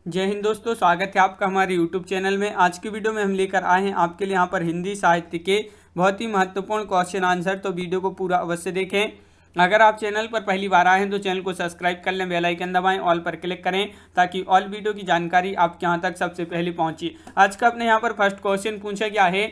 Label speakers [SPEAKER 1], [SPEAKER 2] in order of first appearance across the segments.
[SPEAKER 1] जय हिंद दोस्तों, स्वागत है आपका हमारे YouTube चैनल में। आज की वीडियो में हम लेकर आए हैं आपके लिए यहाँ पर हिंदी साहित्य के बहुत ही महत्वपूर्ण क्वेश्चन आंसर। तो वीडियो को पूरा अवश्य देखें। अगर आप चैनल पर पहली बार आए हैं तो चैनल को सब्सक्राइब कर लें, बेल आइकन दबाएं, ऑल पर क्लिक करें ताकि ऑल वीडियो की जानकारी आपके यहाँ तक सबसे पहले पहुँचे। आज का अपने यहाँ पर फर्स्ट क्वेश्चन पूछा गया है,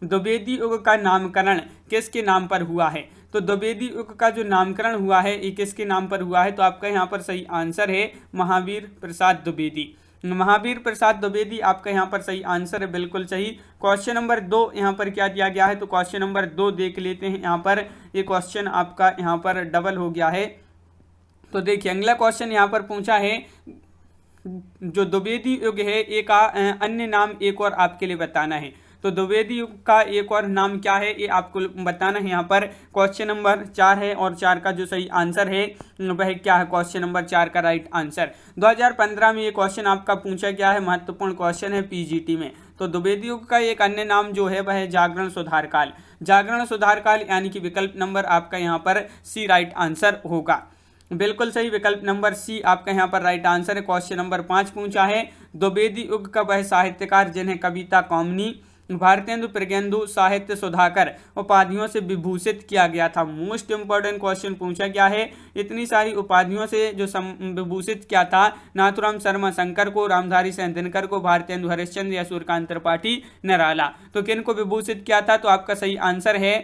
[SPEAKER 1] द्विवेदी युग का नामकरण किसके नाम पर हुआ है। तो द्विवेदी युग का जो नामकरण हुआ है ये किसके नाम पर हुआ है। तो आपका यहाँ पर सही आंसर है महावीर प्रसाद द्विवेदी। महावीर प्रसाद द्विवेदी आपका यहाँ पर सही आंसर है, बिल्कुल सही। क्वेश्चन नंबर 2 यहाँ पर क्या दिया गया है, तो क्वेश्चन नंबर 2 देख लेते हैं। यहाँ पर ये क्वेश्चन आपका यहाँ पर डबल हो गया है। तो देखिए अगला क्वेश्चन यहाँ पर पूछा है, जो द्विवेदी युग है एक अन्य नाम एक और आपके लिए बताना है। तो द्विवेदी युग का एक और नाम क्या है ये आपको बताना है। यहाँ पर क्वेश्चन नंबर 4 है और 4 का जो सही आंसर है वह क्या है, क्वेश्चन नंबर 4 का राइट आंसर। 2015 में ये क्वेश्चन आपका पूछा गया है, महत्वपूर्ण क्वेश्चन है पीजीटी में। तो द्विवेदी युग का एक अन्य नाम जो है वह है जागरण सुधार काल। जागरण सुधार काल यानी कि विकल्प नंबर आपका यहाँ पर सी राइट आंसर होगा, बिल्कुल सही। विकल्प नंबर सी आपका यहाँ पर राइट आंसर है। क्वेश्चन नंबर 5 पूछा है, द्विवेदी युग का वह साहित्यकार जिन्हें कविता कौमुदी, भारतेंदु, प्रज्ञेंदु, साहित्य सुधाकर उपाधियों से विभूषित किया गया था। मोस्ट इंपॉर्टेंट क्वेश्चन पूछा गया है, इतनी सारी उपाधियों से जो विभूषित किया था, नाथुराम शर्मा शंकर को, रामधारी सिंह दिनकर को, भारतेंदु हरिश्चंद्र या सूर्यकांत त्रिपाठी निराला। तो किन को विभूषित किया था, तो आपका सही आंसर है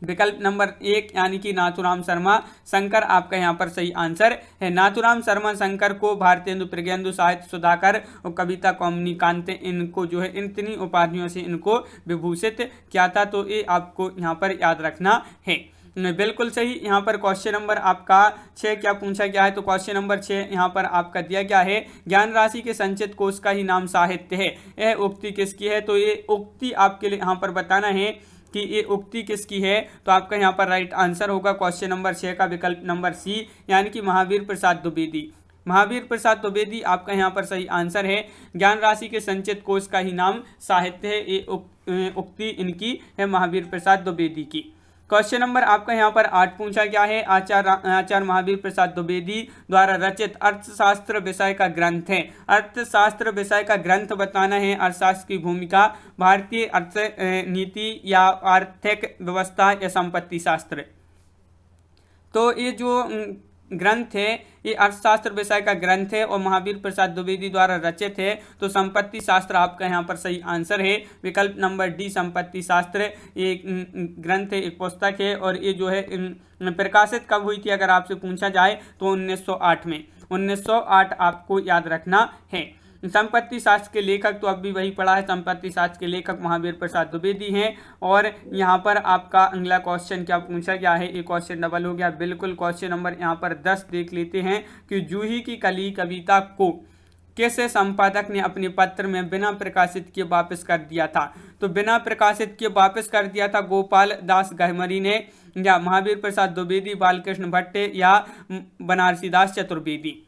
[SPEAKER 1] विकल्प नंबर 1 यानी कि नाथुराम शर्मा शंकर आपका यहाँ पर सही आंसर है। नाथुराम शर्मा शंकर को भारतेंदु, प्रज्ञेंदु, साहित्य सुधाकर और कविता कौमुदी कांते, इनको जो है इतनी उपाधियों से इनको विभूषित किया था। तो ये आपको यहाँ पर याद रखना है, बिल्कुल सही। यहाँ पर क्वेश्चन नंबर आपका 6 क्या पूछा गया है, तो क्वेश्चन नंबर 6 यहाँ पर आपका दिया गया है, ज्ञान राशि के संचित कोश का ही नाम साहित्य है, यह उक्ति किसकी है। तो ये उक्ति आपके लिए यहाँ पर बताना है कि ये उक्ति किसकी है। तो आपका यहाँ पर राइट आंसर होगा क्वेश्चन नंबर 6 का विकल्प नंबर सी यानी कि महावीर प्रसाद द्विवेदी। महावीर प्रसाद द्विवेदी आपका यहाँ पर सही आंसर है। ज्ञान राशि के संचित कोश का ही नाम साहित्य है, ये उक्ति इनकी है महावीर प्रसाद द्विवेदी की। क्वेश्चन नंबर आपका यहाँ पर 8 पूछा गया है, आचार्य महावीर प्रसाद द्विवेदी द्वारा रचित अर्थशास्त्र विषय का ग्रंथ है। अर्थशास्त्र विषय का ग्रंथ बताना है, अर्थशास्त्र की भूमिका, भारतीय अर्थ नीति या आर्थिक व्यवस्था या संपत्ति शास्त्र। तो ये जो ग्रंथ है ये अर्थशास्त्र विषय का ग्रंथ है और महावीर प्रसाद द्विवेदी द्वारा रचित है। तो संपत्ति शास्त्र आपका यहाँ पर सही आंसर है, विकल्प नंबर डी संपत्ति शास्त्र। ये ग्रंथ है, एक पुस्तक है और ये जो है प्रकाशित कब हुई थी अगर आपसे पूछा जाए तो 1908 में। 1908 आपको याद रखना है। संपत्ति शास्त्र के लेखक तो अब भी वही पढ़ा है, संपत्ति शास्त्र के लेखक महावीर प्रसाद द्विवेदी हैं। और यहाँ पर आपका अगला क्वेश्चन क्या पूछा गया है, एक क्वेश्चन डबल हो गया, बिल्कुल। क्वेश्चन नंबर यहाँ पर 10 देख लेते हैं कि जूही की कली कविता को किस संपादक ने अपने पत्र में बिना प्रकाशित किए वापस कर दिया था। तो बिना प्रकाशित किए वापस कर दिया था गोपाल दास गहमरी ने, या महावीर प्रसाद द्विवेदी, बालकृष्ण भट्ट या बनारसी दास चतुर्वेदी।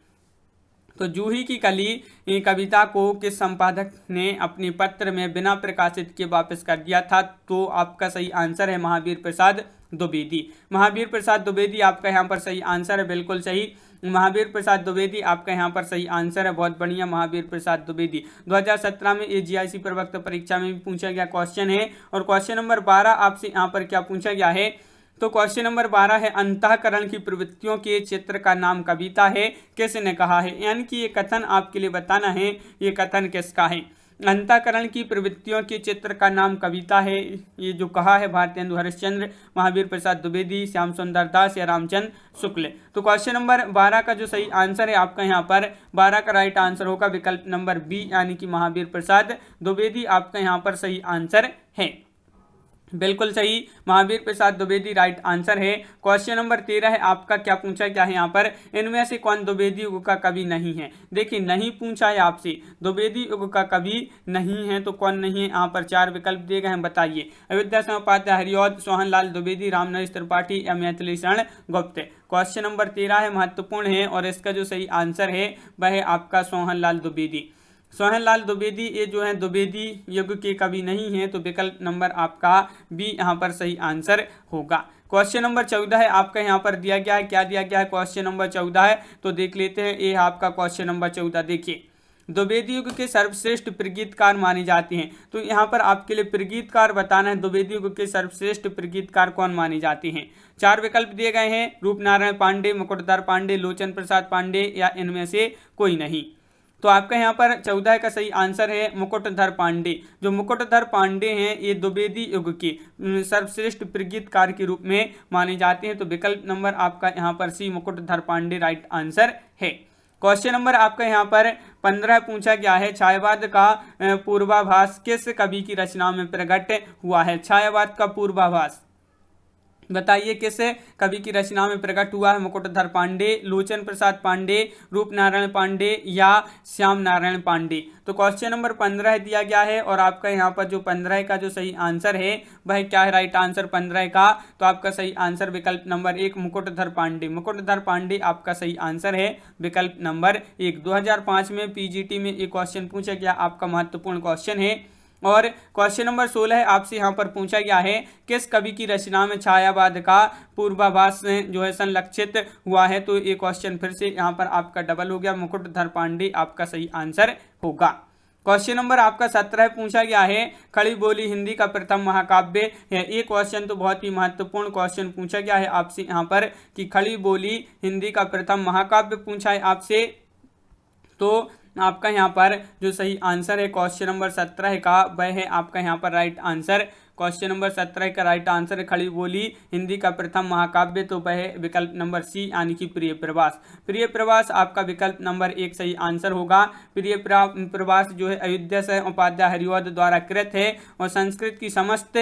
[SPEAKER 1] तो जूही की कली कविता को किस संपादक ने अपने पत्र में बिना प्रकाशित के वापस कर दिया था। तो आपका सही आंसर है महावीर प्रसाद द्विवेदी। महावीर प्रसाद द्विवेदी आपका यहाँ पर सही आंसर है, बिल्कुल सही। महावीर प्रसाद द्विवेदी आपका यहाँ पर सही आंसर है, बहुत बढ़िया। महावीर प्रसाद द्विवेदी 2017 में AGIC प्रवक्ता परीक्षा में भी पूछा गया क्वेश्चन है। और क्वेश्चन नंबर 12 आपसे यहाँ पर क्या पूछा गया है, तो क्वेश्चन नंबर 12 है, अंतःकरण की प्रवृत्तियों के चित्र का नाम कविता है, किसने कहा है। यानी कि ये कथन आपके लिए बताना है, ये कथन किसका है। अंतःकरण की प्रवृत्तियों के चित्र का नाम कविता है, ये जो कहा है भारतेंदु हरिश्चंद्र, महावीर प्रसाद द्विवेदी, श्याम सुंदर दास या रामचंद्र शुक्ल। तो क्वेश्चन नंबर 12 का जो सही आंसर है आपका यहाँ पर 12 का राइट आंसर होगा विकल्प नंबर बी यानी कि महावीर प्रसाद द्विवेदी आपका यहाँ पर सही आंसर है, बिल्कुल सही। महावीर प्रसाद द्विवेदी राइट आंसर है। क्वेश्चन नंबर 13 है आपका, क्या पूछा गया है यहाँ पर, इनमें से कौन द्विवेदी युग का कवि नहीं है। देखिए नहीं पूछा है आपसे, द्विवेदी युग का कवि नहीं है तो कौन नहीं है। यहाँ पर 4 विकल्प दिए गए हैं, बताइए। अयोध्या सिंह उपाध्याय, हरिऔध, सोहनलाल द्विवेदी, रामनरेश त्रिपाठी या मैथिली शरण गुप्त। क्वेश्चन नंबर 13 है, महत्वपूर्ण है और इसका जो सही आंसर है वह है आपका सोहनलाल द्विवेदी। सोहनलाल द्विवेदी ये जो है द्विवेदी युग के कवि नहीं है, तो विकल्प नंबर आपका बी यहाँ पर सही आंसर होगा। क्वेश्चन नंबर 14 है आपका यहाँ पर दिया गया है, क्या दिया गया है क्वेश्चन नंबर 14 है, तो देख लेते हैं। ये आपका क्वेश्चन नंबर 14 देखिए, द्विवेदी युग के सर्वश्रेष्ठ प्रगीतकार माने जाते हैं। तो यहाँ पर आपके लिए प्रगीतकार बताना है, द्विवेदी युग के सर्वश्रेष्ठ प्रगीतकार कौन माने जाते हैं। 4 विकल्प दिए गए हैं, रूपनारायण पांडे, मुकुटधर पांडे, लोचन प्रसाद पांडे या इनमें से कोई नहीं। तो आपका यहाँ पर 14 का सही आंसर है मुकुटधर पांडे। जो मुकुटधर पांडे हैं ये द्विवेदी युग के सर्वश्रेष्ठ प्रगीतकार के रूप में माने जाते हैं। तो विकल्प नंबर आपका यहाँ पर सी मुकुटधर पांडे राइट आंसर है। क्वेश्चन नंबर आपका यहाँ पर 15 पूछा गया है, छायावाद का पूर्वाभास किस कवि की रचना में प्रकट हुआ है। छायावाद का पूर्वाभास बताइए किस कवि की रचना में प्रकट हुआ है। मुकुटधर पांडे, लोचन प्रसाद पांडे, रूपनारायण पांडे या श्याम नारायण पांडे। तो क्वेश्चन नंबर 15 दिया गया है और आपका यहाँ पर जो 15 का जो सही आंसर है वह क्या है राइट आंसर 15 का। तो आपका सही आंसर विकल्प नंबर 1 मुकुटधर पांडे। मुकुटधर पांडे आपका सही आंसर है विकल्प नंबर 1। 2005 में पीजीटी में एक क्वेश्चन पूछा गया, आपका महत्वपूर्ण क्वेश्चन है। और क्वेश्चन नंबर 16 आपसे यहाँ पर पूछा गया है, किस कवि की रचना में छायावाद का पूर्वाभास जो है संलक्षित हुआ है। तो ये क्वेश्चन फिर से यहाँ पर आपका डबल हो गया, मुकुटधर पांडे आपका सही आंसर होगा। क्वेश्चन नंबर आपका 17 पूछा गया है, खड़ी बोली हिंदी का प्रथम महाकाव्य है। ये क्वेश्चन तो बहुत ही महत्वपूर्ण क्वेश्चन पूछा गया है आपसे यहाँ पर कि खड़ी बोली हिंदी का प्रथम महाकाव्य पूछा है आपसे। तो आपका यहाँ पर जो सही आंसर है क्वेश्चन नंबर 17 का वह है आपका यहाँ पर राइट आंसर। क्वेश्चन नंबर 17 का राइट आंसर है खड़ी बोली हिंदी का प्रथम महाकाव्य। तो वह है विकल्प नंबर सी यानी कि प्रिय प्रवास। प्रिय प्रवास आपका विकल्प नंबर 1 सही आंसर होगा। प्रिय प्रवास जो है अयोध्या से उपाध्याय हरिऔध द्वारा कृत है और संस्कृत की समस्त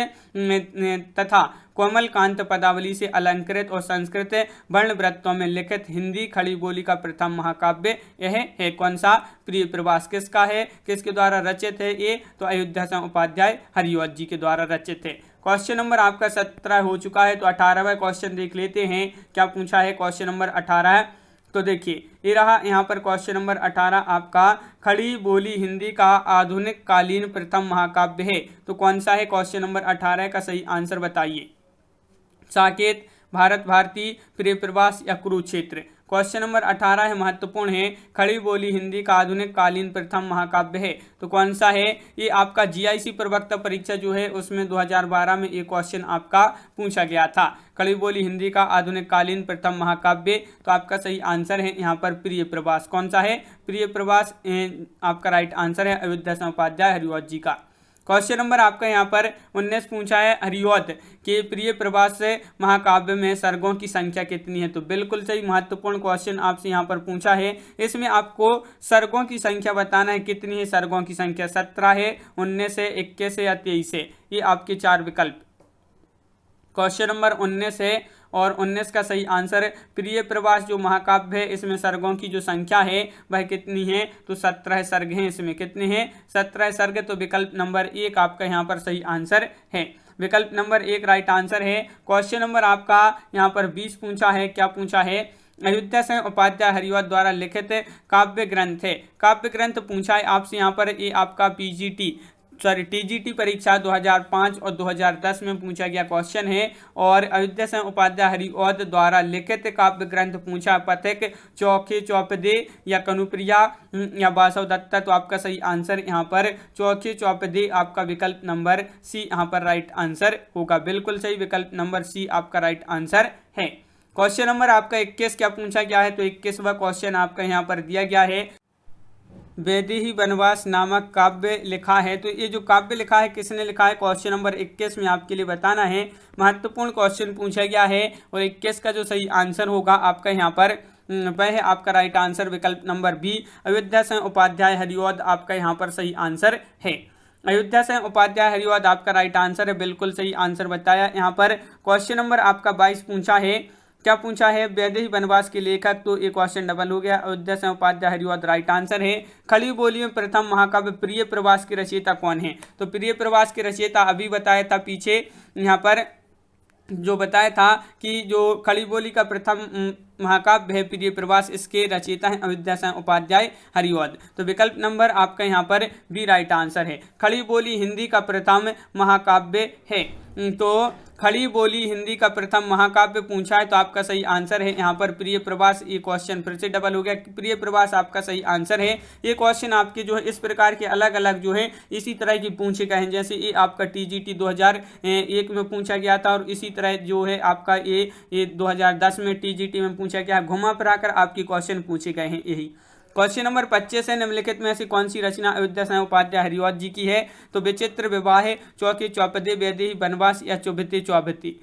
[SPEAKER 1] तथा कोमल कांत पदावली से अलंकृत और संस्कृत वर्ण वृत्तों में लिखित हिंदी खड़ी बोली का प्रथम महाकाव्य यह है। कौन सा? प्रिय प्रवास। किसका है, किसके द्वारा रचित है ये? तो अयोध्या से उपाध्याय हरिऔध जी के द्वारा रचित है। क्वेश्चन नंबर आपका 17 हो चुका है। तो 18वां क्वेश्चन देख लेते हैं क्या पूछा है। क्वेश्चन नंबर 18 तो देखिए ये रहा यहाँ पर क्वेश्चन नंबर 18 आपका, खड़ी बोली हिंदी का आधुनिक कालीन प्रथम महाकाव्य है। तो कौन सा है? क्वेश्चन नंबर 18 का सही आंसर बताइए। साकेत, भारत भारती, प्रिय प्रवास या कुरुक्षेत्र। क्वेश्चन नंबर 18 है, महत्वपूर्ण है, खड़ी बोली हिंदी का आधुनिक कालीन प्रथम महाकाव्य है। तो कौन सा है? ये आपका जीआईसी प्रवक्ता परीक्षा जो है उसमें 2012 में एक क्वेश्चन आपका पूछा गया था, खड़ी बोली हिंदी का आधुनिक कालीन प्रथम महाकाव्य। तो आपका सही आंसर है यहाँ पर प्रिय प्रवास। कौन सा है? प्रिय प्रवास आपका राइट आंसर है अयोध्या से उपाध्याय हरिऔध जी का। क्वेश्चन नंबर आपका यहाँ पर 19 पूछा है, हरिऔध के प्रिय प्रवास महाकाव्य में सर्गों की संख्या कितनी है। तो बिल्कुल सही महत्वपूर्ण क्वेश्चन आपसे यहाँ पर पूछा है। इसमें आपको सर्गों की संख्या बताना है, कितनी है सर्गों की संख्या? 17 है, 19 है, 21 है या 23 है। ये आपके 4 विकल्प। क्वेश्चन नंबर 19 है और 19 का सही आंसर प्रिय प्रवास जो महाकाव्य है इसमें सर्गों की जो संख्या है वह कितनी है? तो 17 सर्ग हैं। इसमें कितने हैं? 17 सर्ग। तो विकल्प नंबर 1 आपका यहाँ पर सही आंसर है। विकल्प नंबर 1 राइट आंसर है। क्वेश्चन नंबर आपका यहाँ पर 20 पूछा है। क्या पूछा है? अयोध्या से उपाध्याय हरिऔध द्वारा लिखित काव्य ग्रंथ है। काव्य ग्रंथ पूछा है आपसे यहाँ पर। ये आपका टीजीटी परीक्षा 2005 और 2010 में पूछा गया क्वेश्चन है। और अयोध्या से उपाध्याय हरिऔध द्वारा लिखित काव्य ग्रंथ पूछा, पथिक, चौखे चौपदे या कनुप्रिया या बासव दत्ता। तो आपका सही आंसर यहाँ पर चौखे चौपदे आपका विकल्प नंबर सी यहाँ पर राइट आंसर होगा। बिल्कुल सही, विकल्प नंबर सी आपका राइट आंसर है। क्वेश्चन नंबर आपका 21 क्या पूछा गया है? तो 21वां क्वेश्चन आपका यहाँ पर दिया गया है, वैदेही वनवास नामक काव्य लिखा है। तो ये जो काव्य लिखा है किसने लिखा है? क्वेश्चन नंबर 21 में आपके लिए बताना है। महत्वपूर्ण क्वेश्चन पूछा गया है और 21 का जो सही आंसर होगा आपका यहाँ पर वह है आपका राइट आंसर विकल्प नंबर बी, अयोध्या से उपाध्याय हरिऔध आपका यहाँ पर सही आंसर है। अयोध्या से उपाध्याय हरिऔध आपका राइट आंसर है। बिल्कुल सही आंसर बताया यहाँ पर। क्वेश्चन नंबर आपका 22 पूछा है। क्या पूछा है? वैदेही वनवास के लेखक। तो एक क्वेश्चन डबल हो गया। अयोध्या से उपाध्याय हरिऔध राइट आंसर है। खड़ी बोली में प्रथम महाकाव्य प्रिय प्रवास के रचयिता कौन है? तो प्रिय प्रवास के रचयिता अभी बताया था पीछे यहाँ पर जो बताया था कि जो खड़ी बोली का प्रथम महाकाव्य है प्रिय प्रवास, इसके रचयिता हैं अयोध्या से उपाध्याय हरिऔध। तो विकल्प नंबर आपका यहाँ पर बी राइट आंसर है। खड़ी बोली हिंदी का प्रथम महाकाव्य है। तो खड़ी बोली हिंदी का प्रथम महाकाव्य पूछा है तो आपका सही आंसर है यहाँ पर प्रिय प्रवास। ये क्वेश्चन फिर से डबल हो गया, प्रिय प्रवास आपका सही आंसर है। ये क्वेश्चन आपके जो है इस प्रकार के अलग अलग जो है इसी तरह की पूछे गए हैं, जैसे ये आपका TGT 2001 में पूछा गया था और इसी तरह जो है आपका ये 2010 में TGT में पूछा गया। घुमा फिराकर आपके क्वेश्चन पूछे गए हैं यही। क्वेश्चन नंबर 25 है, निम्नलिखित में ऐसी कौन सी रचना अयोध्या सिंह उपाध्याय हरिऔध जी की है? तो विचित्र विवाह, चौके चौपदे, वैदेही वनवास या चौबते चौबती।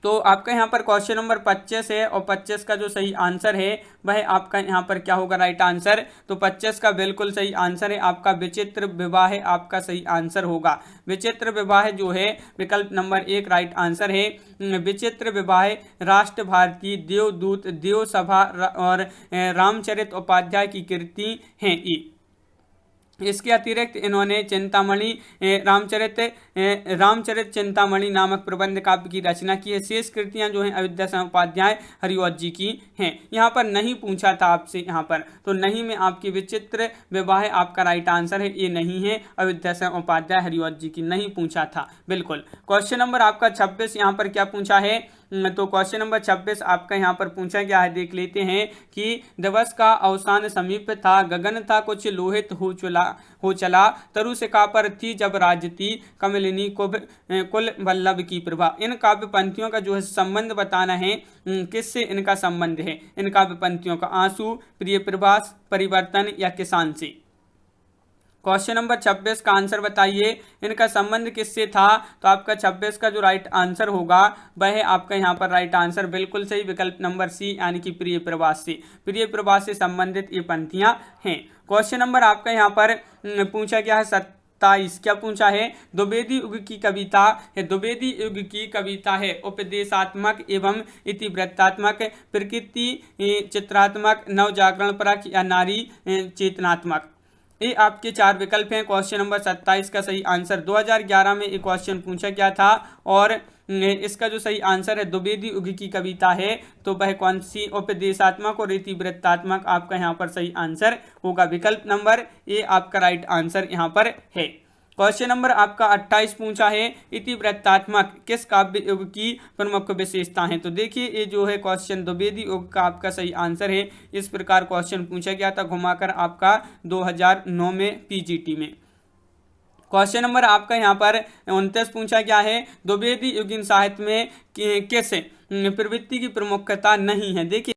[SPEAKER 1] तो आपका यहाँ पर क्वेश्चन नंबर 25 है और 25 का जो सही आंसर है वह आपका यहाँ पर क्या होगा राइट आंसर? तो 25 का बिल्कुल सही आंसर है आपका विचित्र विवाह आपका सही आंसर होगा। विचित्र विवाह जो है विकल्प नंबर 1 राइट आंसर है। विचित्र विवाह राष्ट्र भारती, देवदूत, देव सभा और रामचरित उपाध्याय की कृति हैं ये। इसके अतिरिक्त इन्होंने चिंतामणि रामचरित चिंतामणि नामक प्रबंध काव्य की रचना की है। शेष कृतियां जो हैं अयोध्या सिंह उपाध्याय हरिऔध जी की हैं। यहाँ पर नहीं पूछा था आपसे यहाँ पर, तो नहीं में आपकी विचित्र विवाह आपका राइट आंसर है। ये नहीं है अयोध्या सिंह उपाध्याय हरिऔध जी की, नहीं पूछा था बिल्कुल। क्वेश्चन नंबर आपका 26 यहाँ पर क्या पूछा है? तो क्वेश्चन नंबर 26 आपका यहाँ पर पूछा गया है, देख लेते हैं कि दिवस का अवसान समीप था, गगन था कुछ लोहित हो चला, तरुशिखा पर थी जब राजती, कमलिनी कुल वल्लभ की प्रभा। इन काव्य पंक्तियों का जो है संबंध बताना है, किससे इनका संबंध है? इन काव्य पंक्तियों का आंसू, प्रिय प्रवास, परिवर्तन या किसान से। क्वेश्चन नंबर 26 का आंसर बताइए, इनका संबंध किससे था? तो आपका 26 का जो राइट आंसर होगा वह है आपका यहाँ पर राइट आंसर बिल्कुल सही विकल्प नंबर सी यानी कि प्रिय प्रवास से। प्रिय प्रवास से संबंधित ये पंक्तियां हैं। क्वेश्चन नंबर आपका यहाँ पर पूछा गया है 27, क्या पूछा है? द्विवेदी युग की कविता है। द्विवेदी युग की कविता है उपदेशात्मक एवं इतिवृत्तात्मक, प्रकृति चित्रात्मक, नवजागरण परक या नारी चेतनात्मक। ये आपके 4 विकल्प हैं। क्वेश्चन नंबर 27 का सही आंसर 2011 में एक क्वेश्चन पूछा गया था और इसका जो सही आंसर है द्विवेदी युग की कविता है, तो वह कौन सी? उपदेशात्मक और इतिवृत्तात्मक आपका यहाँ पर सही आंसर होगा। विकल्प नंबर ए आपका राइट आंसर यहाँ पर है। क्वेश्चन नंबर आपका 28 पूछा है, इतिवृत्तात्मक किस काव्य युग की प्रमुख विशेषता है? तो देखिए ये जो है क्वेश्चन द्विवेदी युग का आपका सही आंसर है। इस प्रकार क्वेश्चन पूछा गया था घुमाकर आपका 2009 में PGT में। क्वेश्चन नंबर आपका यहाँ पर 29 पूछा गया है, द्विवेदी युगीन साहित्य में किस प्रवृत्ति की प्रमुखता नहीं है? देखिए